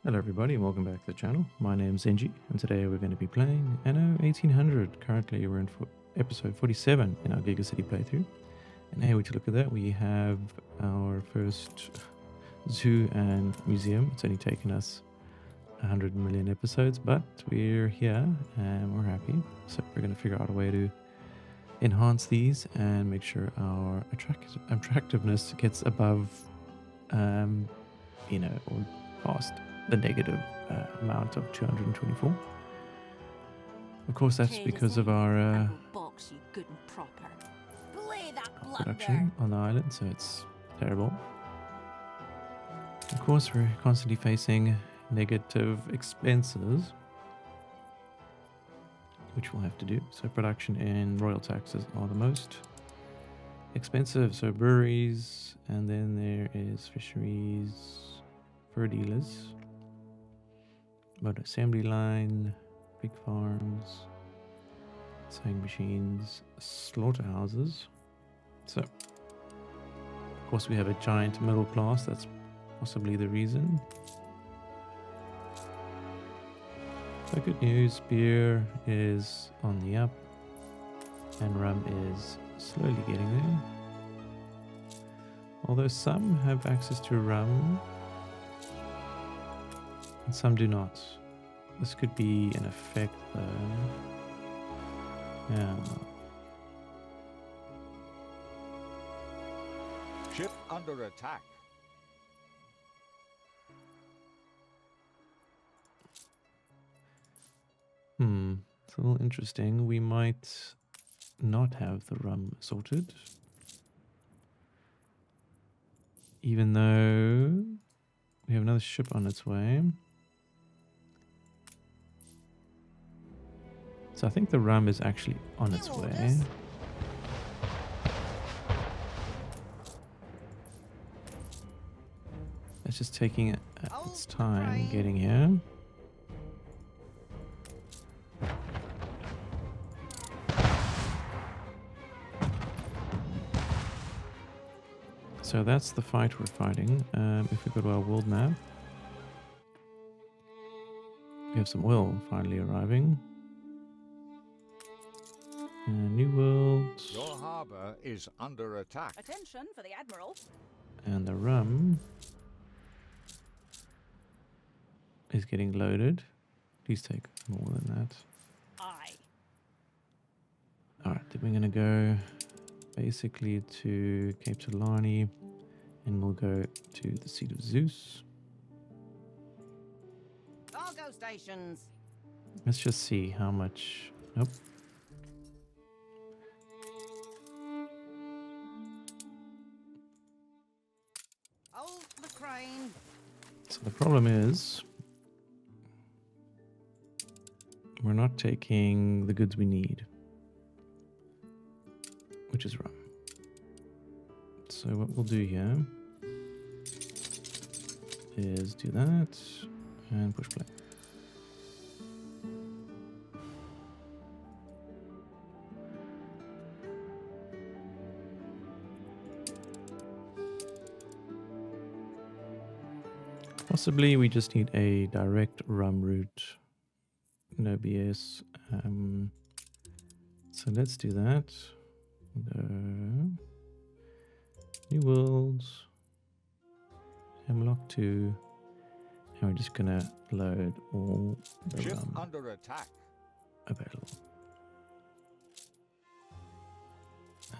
Hello everybody and welcome back to the channel. My name's Zenji and today we're going to be playing Anno 1800. Currently we're in episode 47 in our Giga-City playthrough. And here we look at that, we have our first zoo and museum. It's only taken us 100 million episodes, but we're here and we're happy. So we're going to figure out a way to enhance these and make sure our attractiveness gets above, or past the negative amount of 224. Of course, that's because of our production on the island, so it's terrible. Of course, we're constantly facing negative expenses, which we'll have to do. So production and royal taxes are the most expensive. So breweries, and then there is fisheries, fur dealers, motor assembly line, big farms, sewing machines, slaughterhouses. So, of course, we have a giant middle class. That's possibly the reason. So good news, beer is on the up and rum is slowly getting there. Although some have access to rum and some do not. This could be an effect though. Yeah. Ship under attack. It's a little interesting. We might not have the rum sorted, even though we have another ship on its way. So I think the rum is actually on its way. It's just taking its time getting here. So that's the fight we're fighting. If we go to our world map, we have some oil finally arriving. New world. Your harbor is under attack. Attention for the admiral. And the rum is getting loaded. Please take more than that. Aye. Alright, then we're going to go basically to Cape Tulani and we'll go to the seat of Zeus. Cargo stations. Let's just see how much. Nope. Hold the crane. So the problem is we're not taking the goods we need, which is rum. So what we'll do here is do that and push play. Possibly we just need a direct rum route, no BS. So let's do that. New worlds, Hemlock 2, and we're just gonna load all the Ship rum under attack. available.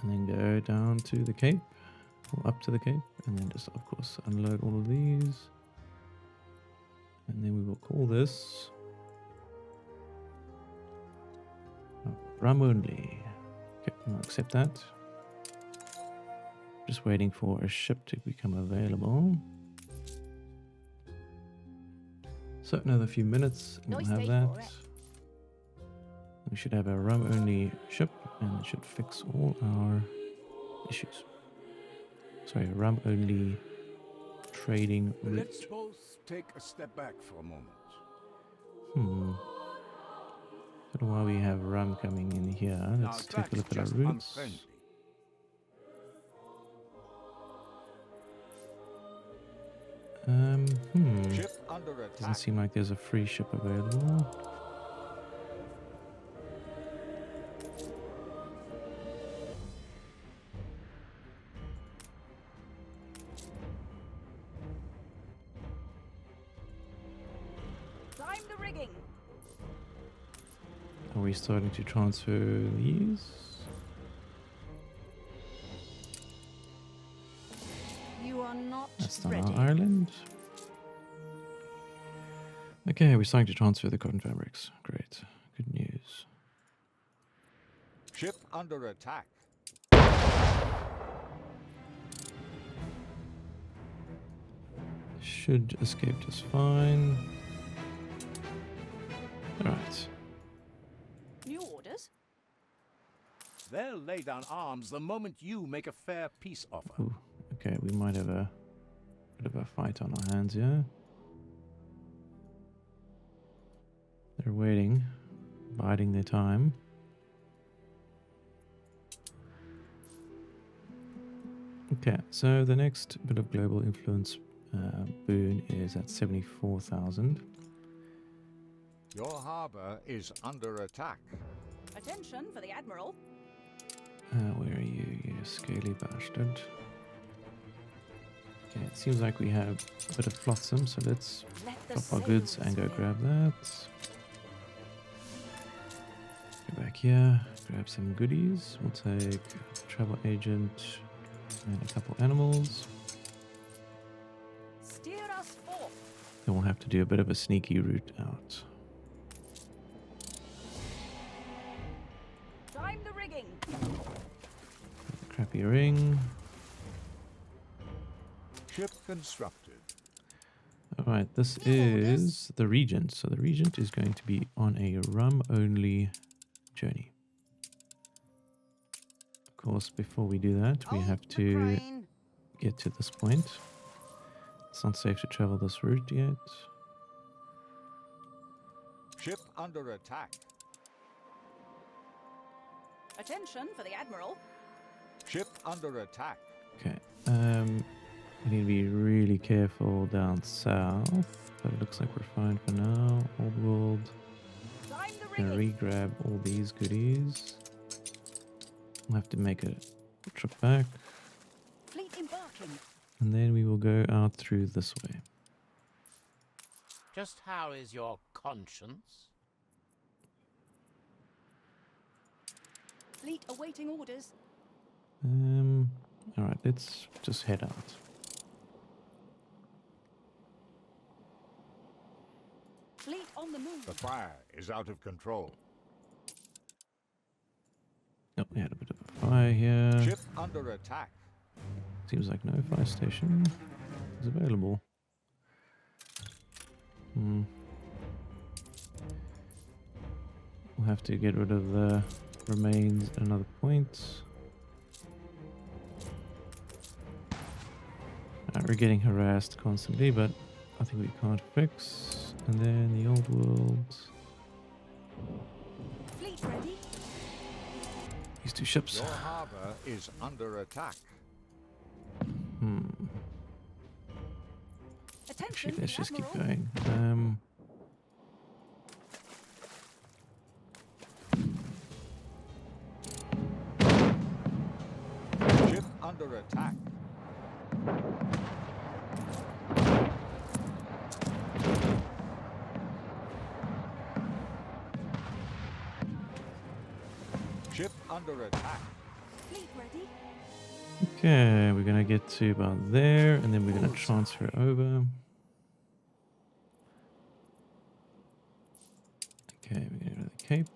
And then go down to the Cape, or up to the Cape, and then just of course unload all of these. And then we will call this rum only. Okay, I'll accept that. Just waiting for a ship to become available. So another few minutes and we'll have that. We should have a rum only ship and it should fix all our issues. Sorry, rum only trading route. Let's both take a step back for a moment. I don't know why we have rum coming in here. Let's take a look at our routes. Ship under Doesn't attack. seem like there's a free ship available. Climb the rigging. Are we starting to transfer these? You are not That's not ready. our island. Okay, we're starting to transfer the cotton fabrics. Great. Good news. Ship under attack. Should escape just fine. Alright. New orders. They'll lay down arms the moment you make a fair peace offer. Ooh, okay, we might have a bit of a fight on our hands here. They're waiting, biding their time. Okay, so the next bit of global influence boon is at 74,000. Your harbor is under attack. Attention for the admiral. Where are you, you scaly bastard? Okay, it seems like we have a bit of flotsam, so let's Let the drop our goods sails and go fill. grab that. Go back here, grab some goodies. We'll take travel agent and a couple animals. Steer us forth. Then we'll have to do a bit of a sneaky route out. Climb the rigging. Crappy ring. Ship constructed. Alright, this is the Regent. So the Regent is going to be on a rum-only journey. Of course, before we do that, we Oh, have the to crane. get to this point. It's not safe to travel this route yet. Ship under attack. Attention for the admiral. Ship under attack. Okay, we need to be really careful down south, but it looks like we're fine for now. Old world. Climb the Gonna rigging. re-grab all these goodies. We'll have to make a trip back, Fleet embarking. and then we will go out through this way. Just how is your conscience? Fleet awaiting orders. Alright, let's just head out. Fleet on the move. The fire is out of control. Oh, we had a bit of a fire here. Ship under attack. Seems like no fire station is available. We'll have to get rid of the remains at another point. We're getting harassed constantly, but I think we can't fix. And then the old world. Fleet ready. These two ships. Your harbor is under attack. Attention Actually, let's the just keep admiral. going. Ship under attack. Ship under attack. Fleet ready. Okay, we're gonna get to about there, and then we're gonna transfer over. Okay, we're gonna go to the Cape,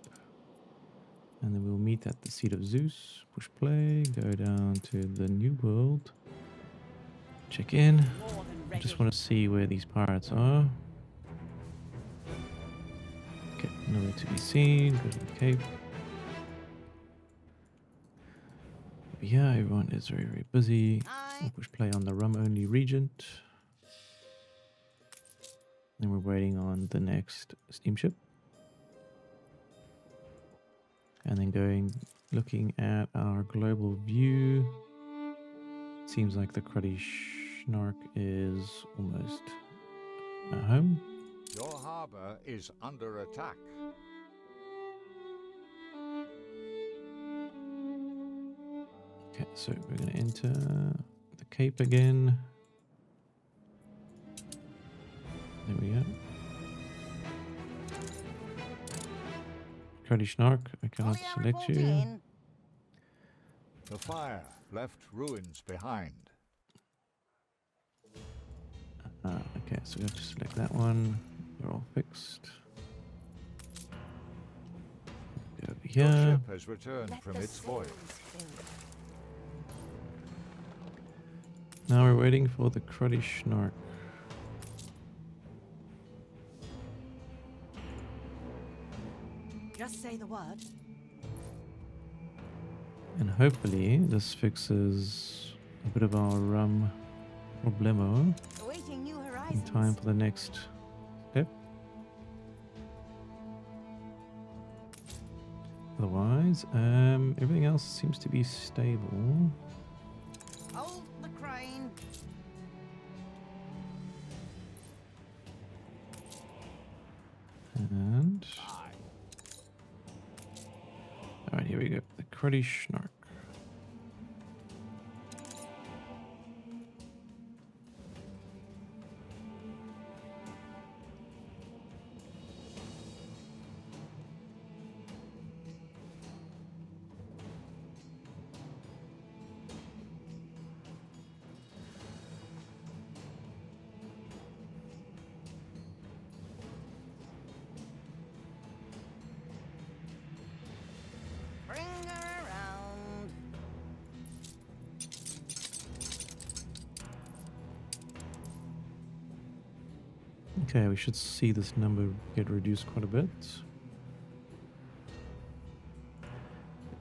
and then we'll meet at the Seat of Zeus. Push play, go down to the New World, check in. More than I ready. just want to see where these pirates are. Okay, nowhere to be seen. Go to the Cape. Yeah, everyone is very, very busy. We'll Aye. push play on the rum-only Regent. And we're waiting on the next steamship. And then looking at our global view. Seems like the Cruddy Snark is almost home. Your harbor is under attack. Okay, so we're going to enter the Cape again. There we go. Cruddy Snark, I cannot select you. The fire left ruins behind. Okay, so we have to select that one. We're all fixed. Go over Your here. ship has returned from its voyage. Now we're waiting for the Cruddy Snark. Just say the word. And hopefully this fixes a bit of our problemo Awaiting new in horizons. time for the next step. Otherwise, everything else seems to be stable. Hold the crane. And alright, here we go. The Cruddy Snark. Bring her around. Okay, we should see this number get reduced quite a bit.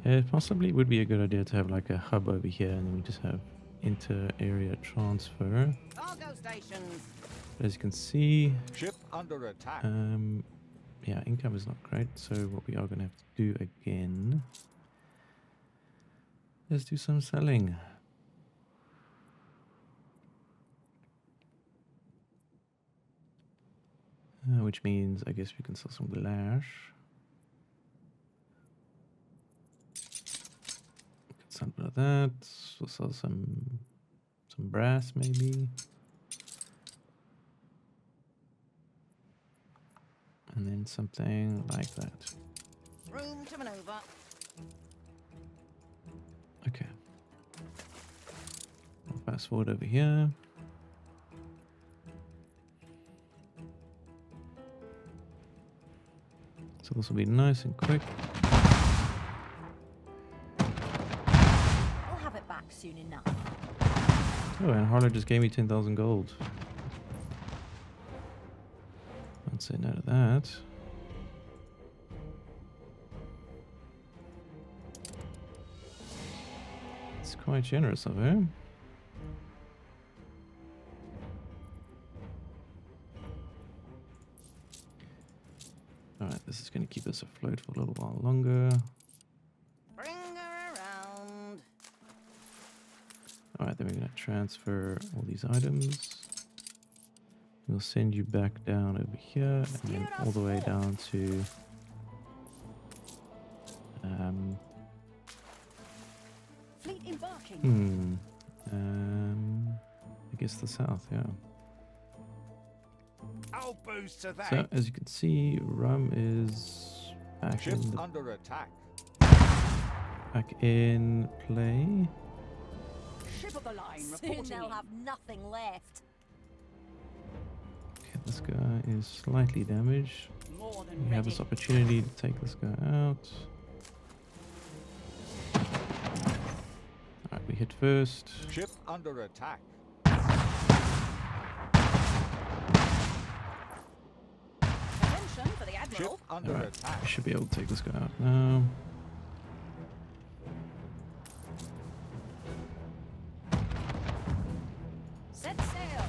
It possibly would be a good idea to have like a hub over here and then we just have inter-area transfer. Cargo stations. But as you can see, Ship under attack. yeah, income is not great. So what we are going to have to do again is do some selling. Which means I guess we can sell some glass. Something like that. We'll sell some brass maybe. And then something like that. Room to maneuver. Okay. I'll fast forward over here. So this will be nice and quick. I'll have it back soon enough. Oh, and Harlow just gave me 10,000 gold. I'd say no to that. It's quite generous of her. Alright, this is going to keep us afloat for a little while longer. Bring her around. Alright, then we're going to transfer all these items. We'll send you back down over here and then all the way down to Fleet embarking. I guess the south, yeah. Outpost to that. So as you can see, rum is back Ship in, under attack. back in play. Ship of the line Soon reporting they'll in. have nothing left. Okay, this guy is slightly damaged. More than We ready. have this opportunity to take this guy out. Alright, we hit first. Ship under attack. Attention for the Ship admiral. under Alright, attack. we should be able to take this guy out now. Set sail.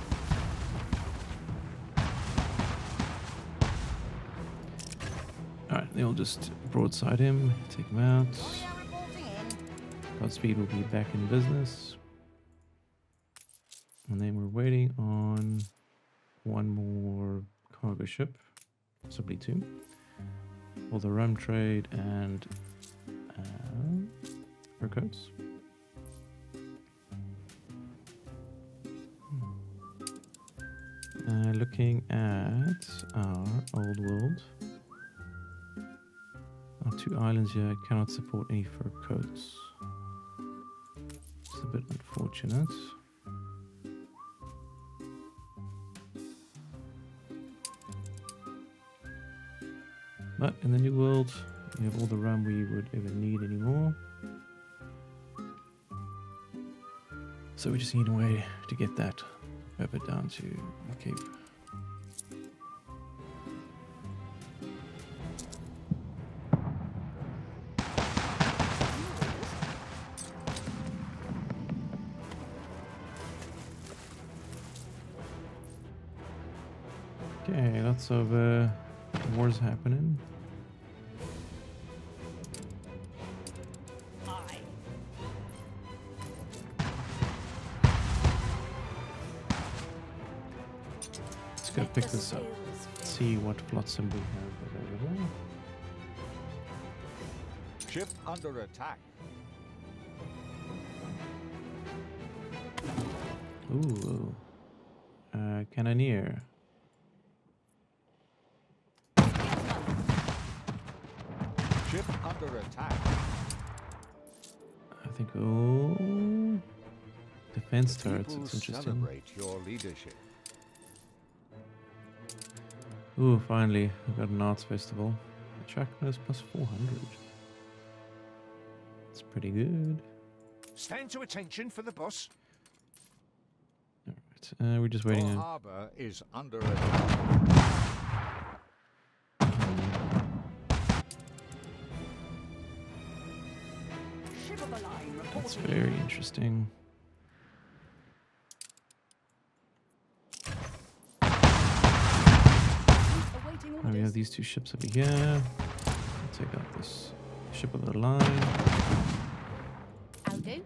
Alright, they'll just broadside him, take him out. Warrior reporting in. Godspeed will be back in business. And then we're waiting on one more cargo ship, possibly two, for the rum trade and fur coats. Looking at our old world, our two islands here cannot support any fur coats. It's a bit unfortunate. But in the new world, we have all the rum we would ever need anymore. So we just need a way to get that over down to the Cape. Okay, lots of wars happening. Aye. Let's go pick this up. See what flotsam we have available. Ship under attack. Ooh, cannoneer. Ship under attack. I think, oh, defense turrets, People it's interesting. celebrate your leadership. Ooh, finally, we got an arts festival. Attractiveness plus 400. It's pretty good. Stand to attention for the boss. Alright, we're just waiting Your on... harbor is under attack. Ship of the line That's reporting very interesting. awaiting Now we orders. have these two ships over here. I'll take out this ship of the line. I'll do.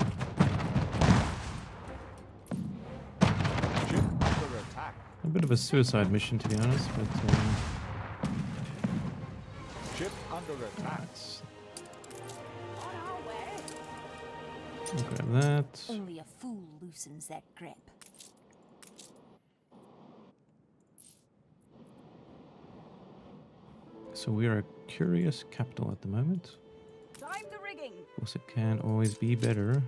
Ship under attack. A bit of a suicide mission, to be honest, but Ship under attack. let's On our way. we'll grab that. Only a fool loosens that grip. So we are a curious capital at the moment. Time the rigging. Of course, it can always be better.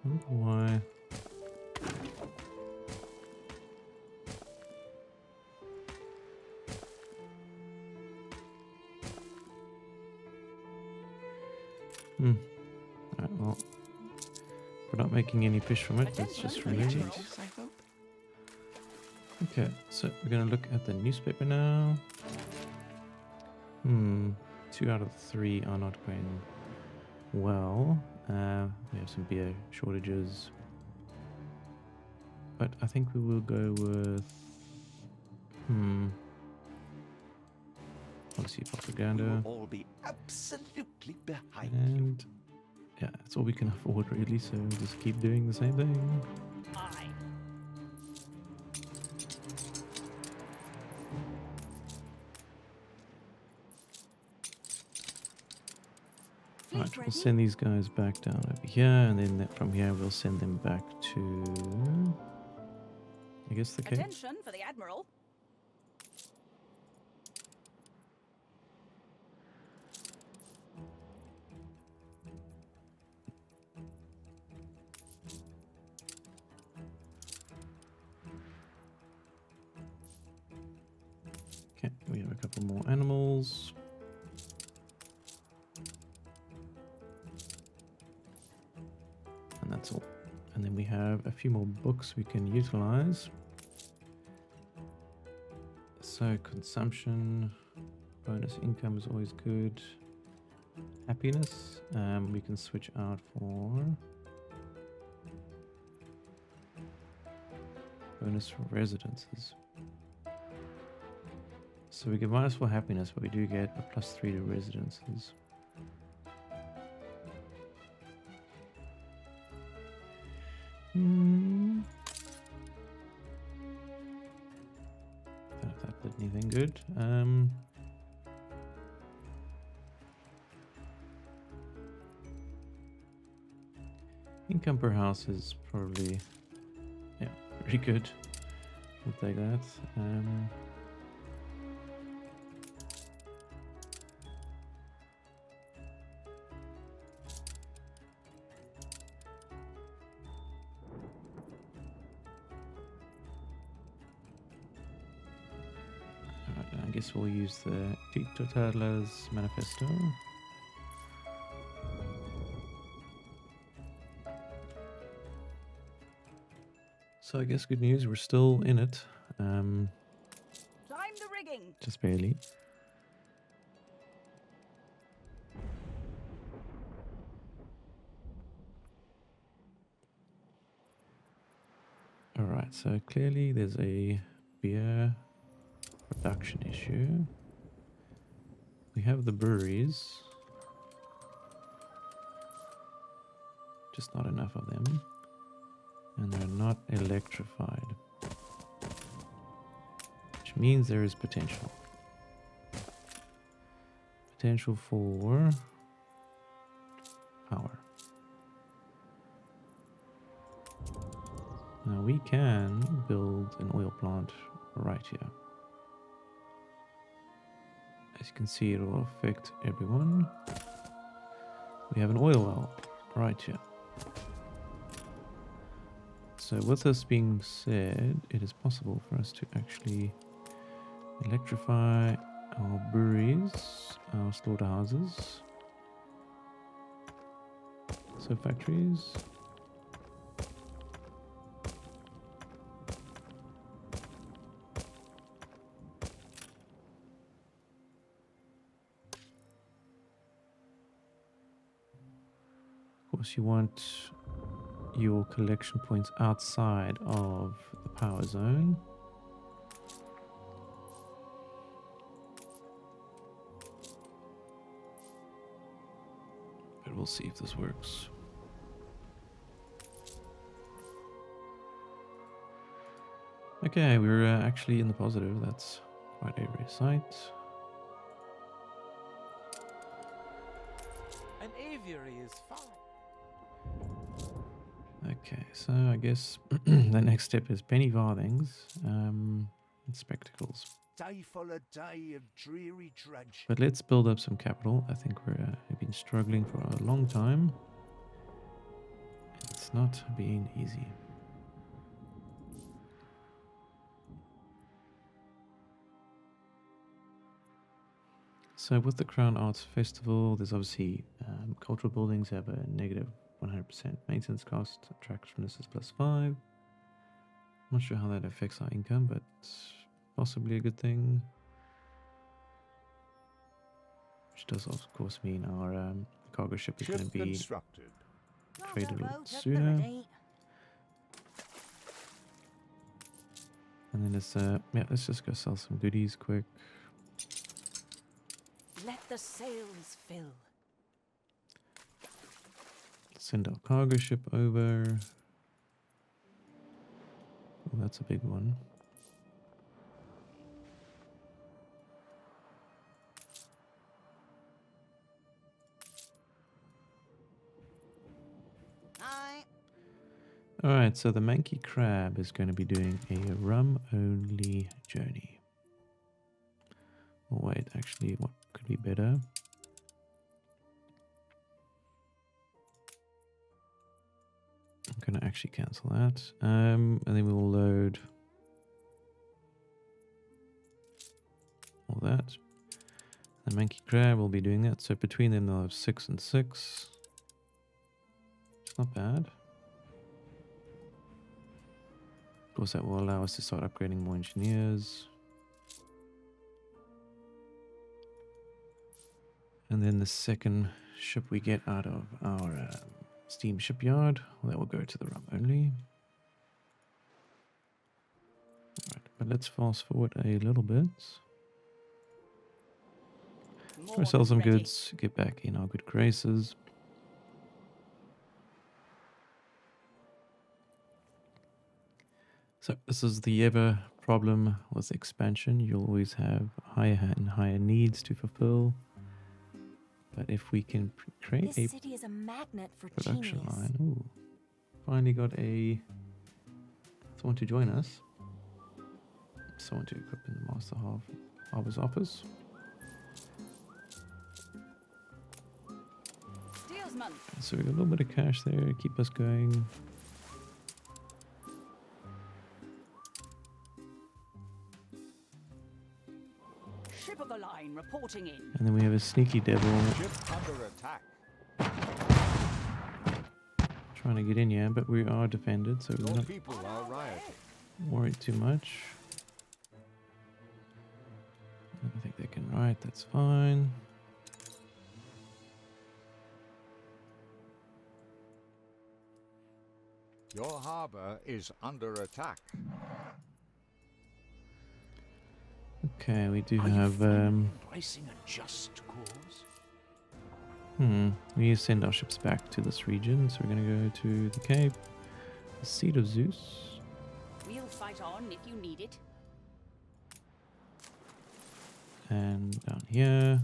I wonder why. Alright, well, we're not making any fish from it. It's just Attention, removed. Admiral. I hope. Okay, so we're gonna look at the newspaper now. 2 out of 3 are not going well. We have some beer shortages, but I think we will go with policy propaganda, All be absolutely behind. and yeah, that's all we can afford really. So just keep doing the same thing. Aye. Right, Fleet we'll ready? send these guys back down over here, and then from here we'll send them back to, I guess, the Cape. Attention for the Admiral. Okay, we have a couple more animals. And that's all. And then we have a few more books we can utilize. So consumption, bonus income is always good. Happiness, we can switch out for bonus for residences. So we get -4 happiness, but we do get a +3 to residences. Don't know if that did anything good. Income per house is probably, yeah, pretty good. We'll take that. Alright, I guess we'll use the territorial's manifesto. So I guess good news, we're still in it. Climb the rigging. Just barely. Alright, so clearly there's a beer production issue. We have the breweries. Just not enough of them. And they're not electrified. Which means there is potential. Potential for power. Now we can build an oil plant right here. As you can see, it will affect everyone. We have an oil well right here. So with this being said, it is possible for us to actually electrify our breweries, our slaughterhouses, so factories. Of course, you want your collection points outside of the power zone. But we'll see if this works. Okay, we're actually in the positive. That's quite a rare sight. An aviary is fine. Okay, so I guess the next step is penny farthings and spectacles. Day followed day of dreary drudge. But let's build up some capital. I think we've been struggling for a long time. It's not been easy. So with the Crown Arts Festival, there's obviously cultural buildings have a negative 100% maintenance cost. Attractiveness is +5. Not sure how that affects our income, but possibly a good thing. Which does, of course, mean our cargo ship is going to be constructed. traded a little Roundabout up sooner. the And then let's just go sell some goodies quick. Let the sails fill. Send our cargo ship over. Oh, that's a big one. Aye. Alright, so the Manky Crab is going to be doing a rum-only journey. Oh wait, actually, what could be better? I'm going to actually cancel that. And then we will load all that. The Manky Crab will be doing that. So between them, they'll have 6 and 6. It's not bad. Of course, that will allow us to start upgrading more engineers. And then the second ship we get out of our steam shipyard, well, that will go to the rum only. Alright, but let's fast forward a little bit. More Sell than some ready. goods, get back in our good graces. So this is the ever problem with expansion. You'll always have higher and higher needs to fulfill. But if we can create a This city is a magnet for production genius. line, ooh, finally got someone to join us. Someone to equip in the Master Harbor's office. Steelsman. So we got a little bit of cash there, keep us going. Ship of the line reporting in. And then we have a sneaky devil Ship under attack. trying to get in here, but we are defended, so we're Your not people are rioting. worried too much. I don't think they can write, that's fine. Your harbor is under attack. Okay, we do Are you have finally embracing a just cause? we need to send our ships back to this region, so we're gonna go to the Cape, the Seat of Zeus, We'll fight on if you need it. and down here,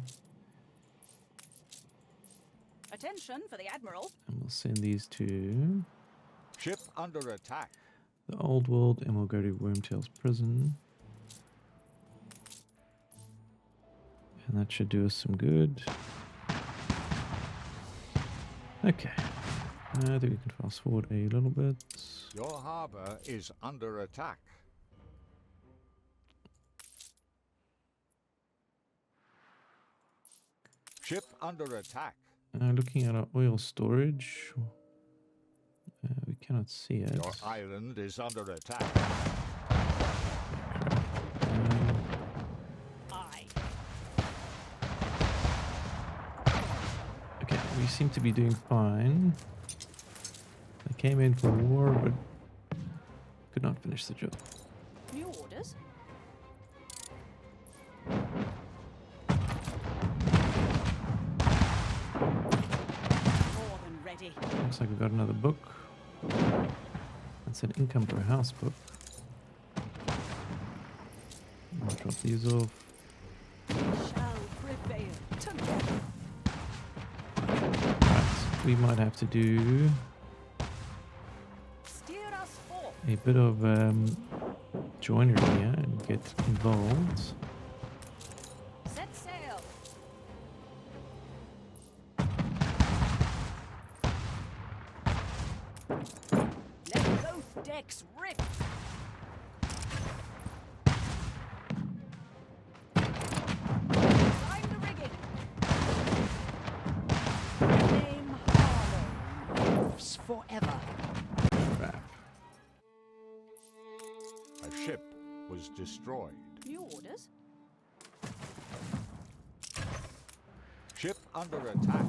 Attention for the Admiral. and we'll send these to Ship under attack. the Old World, and we'll go to Wormtail's prison. And that should do us some good. Okay. I think we can fast forward a little bit. Your harbor is under attack. Ship under attack. Looking at our oil storage, we cannot see it. Your island is under attack. Um, Aye. okay, we seem to be doing fine. They came in for war, but could not finish the job. New orders. More than ready. Looks like we got another book. That's an income per house book. I'll drop these off. Shall prevail together. Right, we might have to do Steer us forth. a bit of joinery here and get involved. Set sail. Let both decks rip. Climb the rigging. Name Harlow lives forever. Crap. A ship was destroyed. New orders. Ship under attack.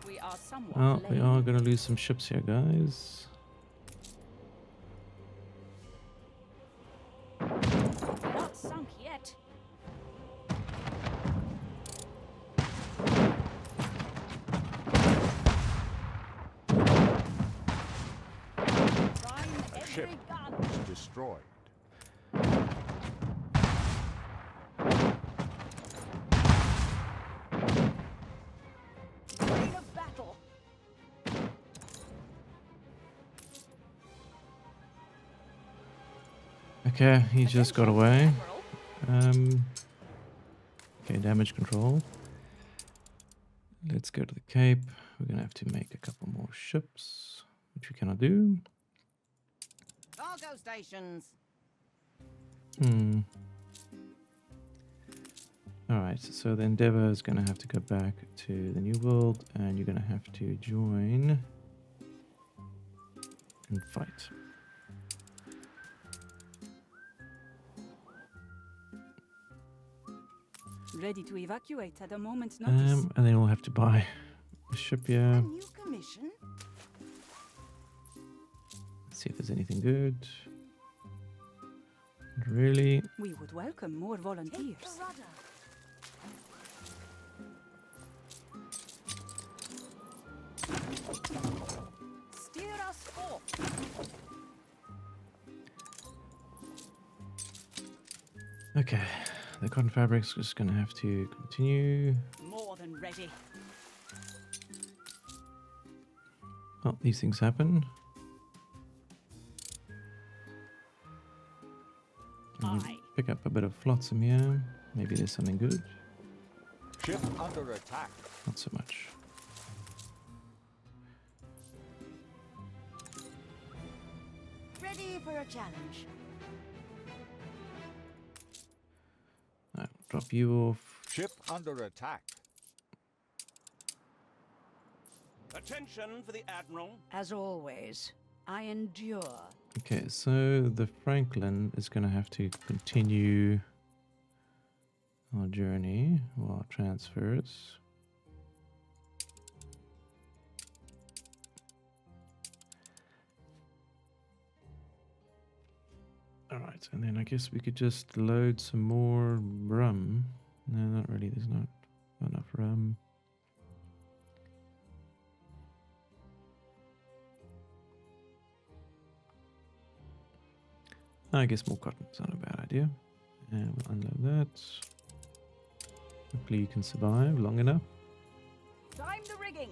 We are somewhat Well, we late. are going to lose some ships here, guys. Not sunk yet. Prime ship. every gun. Was destroyed. Line of battle. Okay, he just got away. Admiral. Okay, damage control. Let's go to the Cape. We're going to have to make a couple more ships, which we cannot do. Cargo stations. Alright, so the Endeavour is going to have to go back to the New World, and you're going to have to join and fight. Ready to evacuate at a moment's notice. And then we'll have to buy a ship A here. new commission? See if there's anything good. Not really. We would welcome more Take volunteers. the rudder. Steer us forth. Okay, the cotton fabric's just gonna have to continue. More than ready. Oh, these things happen. Aye. Pick up a bit of flotsam here. Maybe there's something good. Ship under attack. Not so much. Ready for a challenge. I'll drop you off. Ship under attack. Attention for the Admiral. As always, I endure. Okay, so the Franklin is going to have to continue our journey or our transfers. Alright, and then I guess we could just load some more rum. No, not really, there's not enough rum. I guess more cotton's not a bad idea. And we'll unload that. Hopefully you can survive long enough. Time the rigging.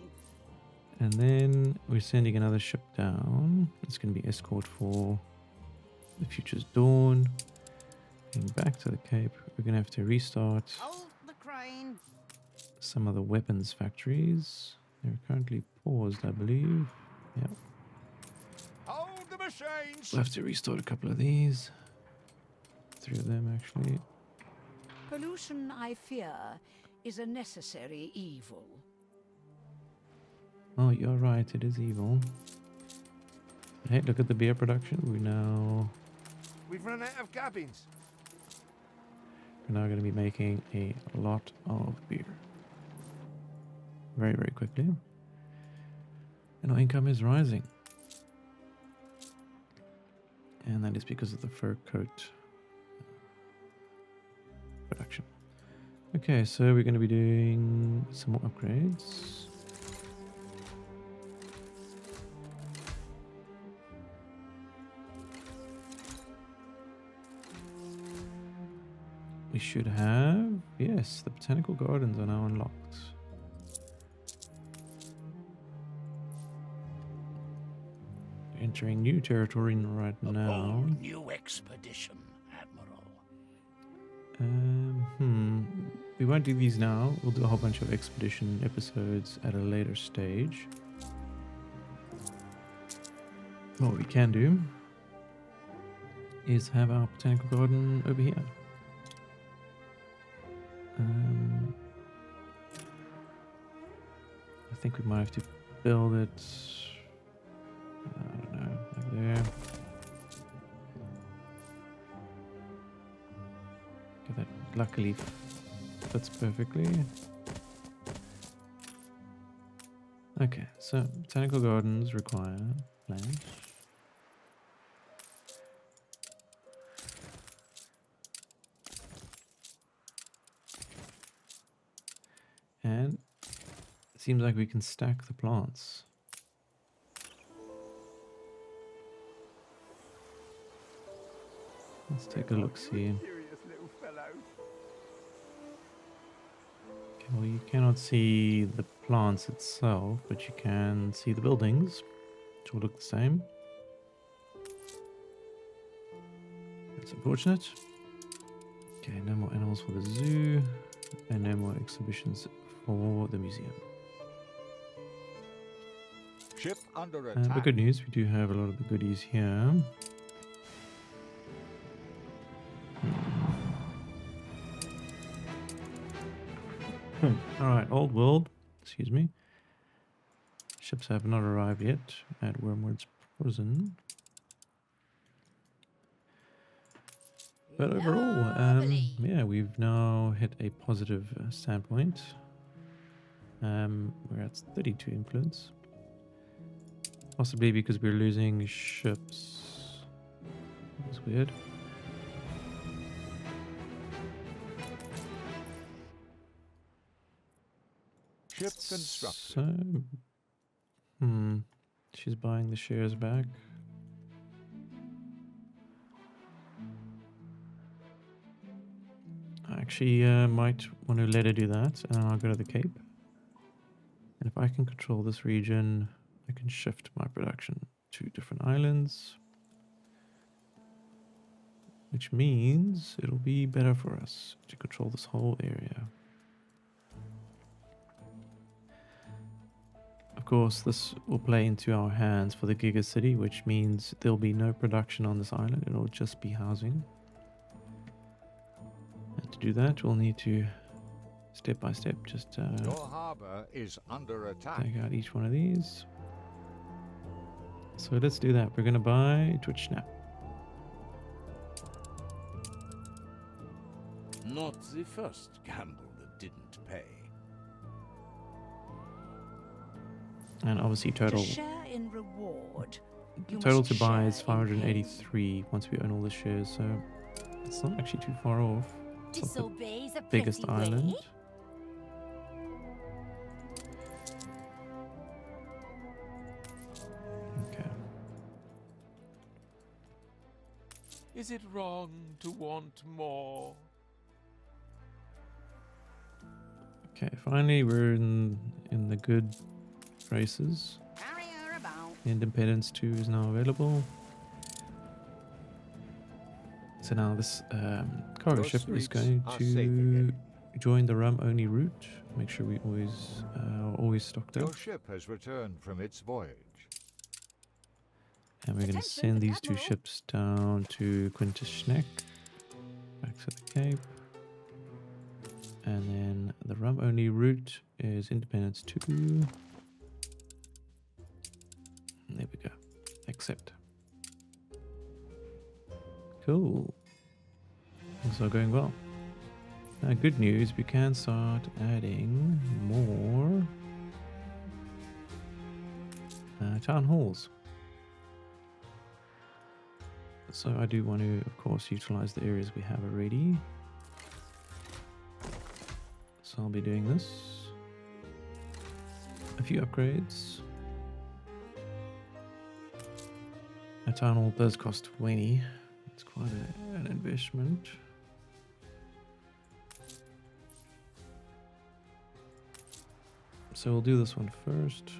And then we're sending another ship down. It's going to be escort for the Future's Dawn. Heading back to the Cape. We're going to have to restart Hold the crane. some of the weapons factories. They're currently paused, I believe. Yep. Hold the machines. We'll have to restart a couple of these. 3 of them, actually. Pollution, I fear, is a necessary evil. Oh, you're right. It is evil. Hey, look at the beer production. We're now We've run out of cabins. going to be making a lot of beer. Very, very quickly. And our income is rising. And that is because of the fur coat production. Okay, so we're going to be doing some more upgrades. We should have, yes, the botanical gardens are now unlocked. Entering new territory right A now. bold new expedition, Admiral. We won't do these now. We'll do a whole bunch of expedition episodes at a later stage. What we can do is have our botanical garden over here. I think we might have to build it, I don't know, like there. Okay, that luckily fits perfectly. Okay, so botanical gardens require plants. And it seems like we can stack the plants. Let's take a look, see. Okay, well, you cannot see the plants itself, but you can see the buildings, which will look the same. That's unfortunate. Okay, no more animals for the zoo, and no more exhibitions for the museum. Ship under attack. But good news, we do have a lot of the goodies here. Alright, old world, excuse me. Ships have not arrived yet at Wormwood's prison. But overall, Lovely. yeah, we've now hit a positive standpoint. We're at 32 influence. Possibly because we're losing ships. That's weird. Ship constructed. So, she's buying the shares back. Actually, might want to let her do that, and I'll go to the Cape. And if I can control this region, I can shift my production to different islands, which means it'll be better for us to control this whole area. Of course, this will play into our hands for the Giga-City, which means there'll be no production on this island. It'll just be housing. And to do that, we'll need to, step by step, just Your harbor is under attack. take out each one of these. So let's do that. We're going to buy Twitch Snap. Not the first gamble that didn't pay. And obviously total To share in reward, you total must to buy is share in pain. 583 once we own all the shares. So it's not actually too far off. It's not the Disobeys a biggest pretty island. way. Okay. Is it wrong to want more? Okay, finally we're in the good races. Carry her about. Independence 2 is now available. So now this cargo Your ship is streets going are safe to again. join the rum only route. Make sure we always stocked up. Your ship has returned from its voyage. And we're going to Attention send to the these two Admiral. ships down to Quintus Schneck, back to the Cape. And then the rum only route is Independence 2. There we go. Accept. Cool. Things are going well. Now, good news, we can start adding more town halls. So I do want to, of course, utilize the areas we have already. So I'll be doing this. A few upgrades. A town hall does cost 20. It's quite an investment. So we'll do this one first.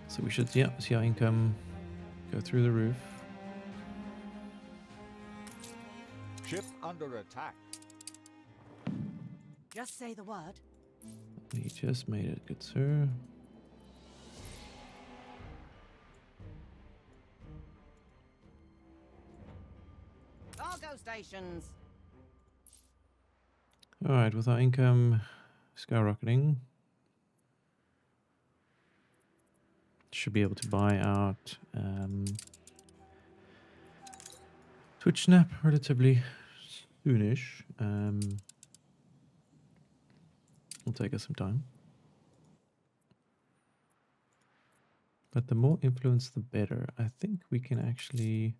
So we should, yeah, see our income go through the roof. Ship under attack. Just say the word. We just made it, good sir. Cargo stations. Alright, with our income skyrocketing, should be able to buy out Twitch Snap relatively soonish. It'll take us some time. But the more influence, the better. I think we can actually...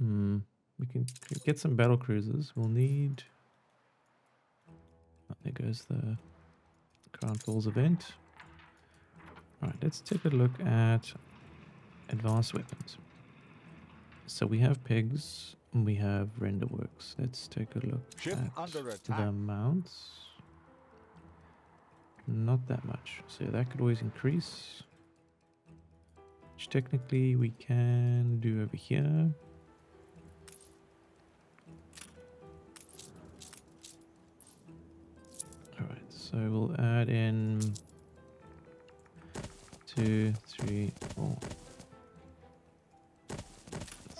we can get some battle cruisers. We'll need... Oh, there goes the Crown Falls event. Alright, let's take a look at advanced weapons. So we have pigs and we have render works. Let's take a look Ship at under the attack. mounts. Not that much. So that could always increase. Which technically we can do over here. Alright, so we'll add in 2, 3, 4,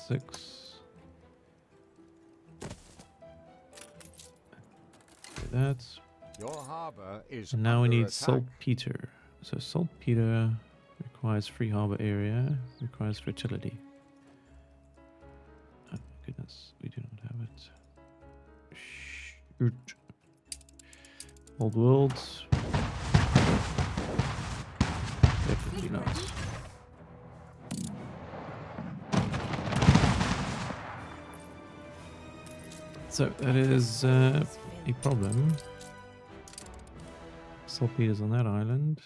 6. Do that. Your harbor is And now we under need attack. saltpeter. So saltpeter requires free harbor area, requires fertility. Oh my goodness, we do not have it. Shoot. Old worlds. Definitely not. So that is a problem. saltpeters on that island.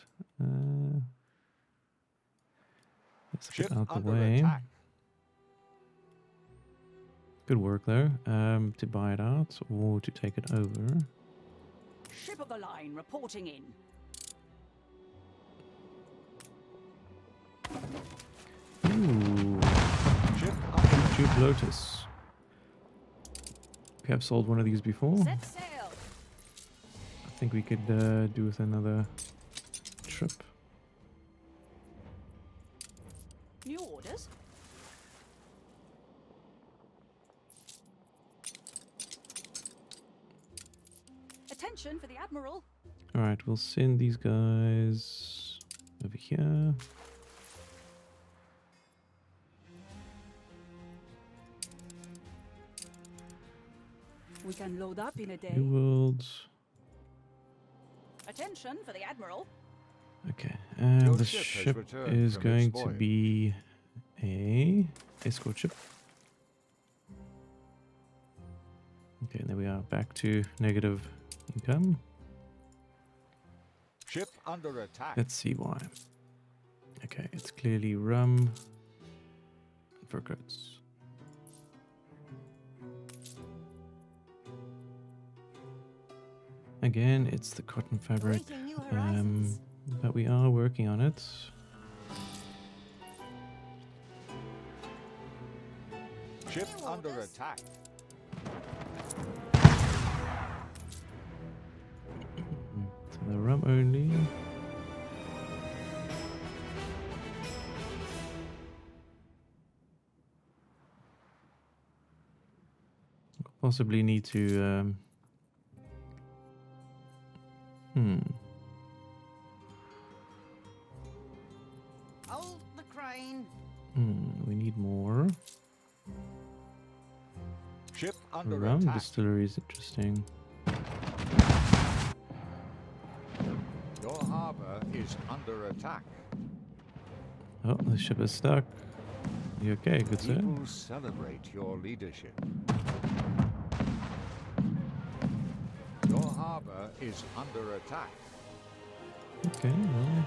Let's Ship get out the under way. attack. Good work though. To buy it out or to take it over. Ship of the line reporting in. Ooh, Ship under Tube Lotus. We have sold one of these before. Set sail. I think we could do with another trip. New orders. Attention for the Admiral. Alright, we'll send these guys over here. We can load up in a day. New World. Attention for the Admiral. Okay, and Your the ship has ship returned is from going its to voyage. be a escort ship. Okay, and there we are, back to negative income. Ship under attack. Let's see why. Okay, it's clearly rum and fur coats. Again, it's the cotton fabric, Awaiting new horizons. but we are working on it. Ship New under orders. attack. So the rum only. Possibly need to Hold the crane. we need more. Ship under Rum attack. distillery is interesting. Your harbor is under attack. Oh, the ship is stuck. You okay, good sir? People celebrate your leadership. Your harbor is under attack. Okay, well,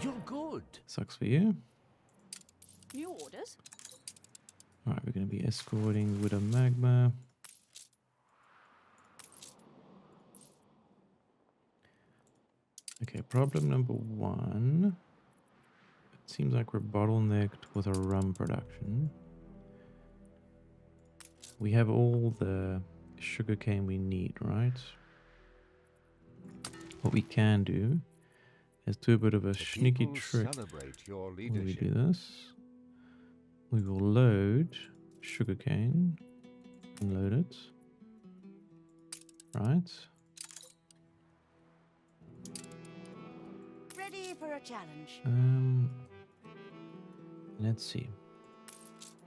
You're good. sucks for you. New orders. Alright, we're going to be escorting with a magma. Okay, problem number one. It seems like we're bottlenecked with our rum production. We have all the sugarcane we need, right? What we can do is do a bit of a The sneaky people trick. celebrate your When we leadership. do this, we will load sugarcane and load it. Right. Ready for a challenge. Let's see.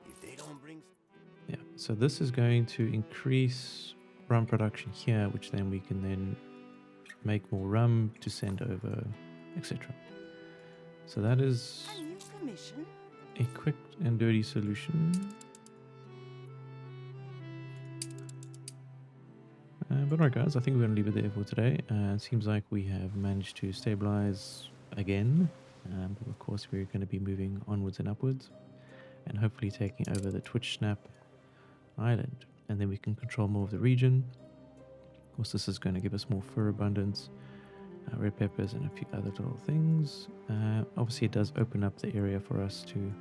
If they don't bring Yeah, so this is going to increase rum production here, which then we can then make more rum to send over, etc. So that is A new commission. a quick and dirty solution. But alright guys, I think we're going to leave it there for today. It seems like we have managed to stabilize again. But of course we're going to be moving onwards and upwards. And hopefully taking over the Twitch Snap Island. And then we can control more of the region. Of course this is going to give us more fur abundance, red peppers and a few other little things. Obviously it does open up the area for us to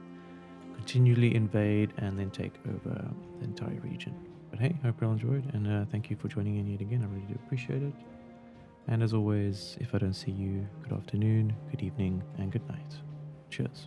continually invade and then take over the entire region. But hey, hope you all enjoyed, and thank you for joining in yet again. I really do appreciate it. And as always, if I don't see you, good afternoon, good evening, and good night. Cheers.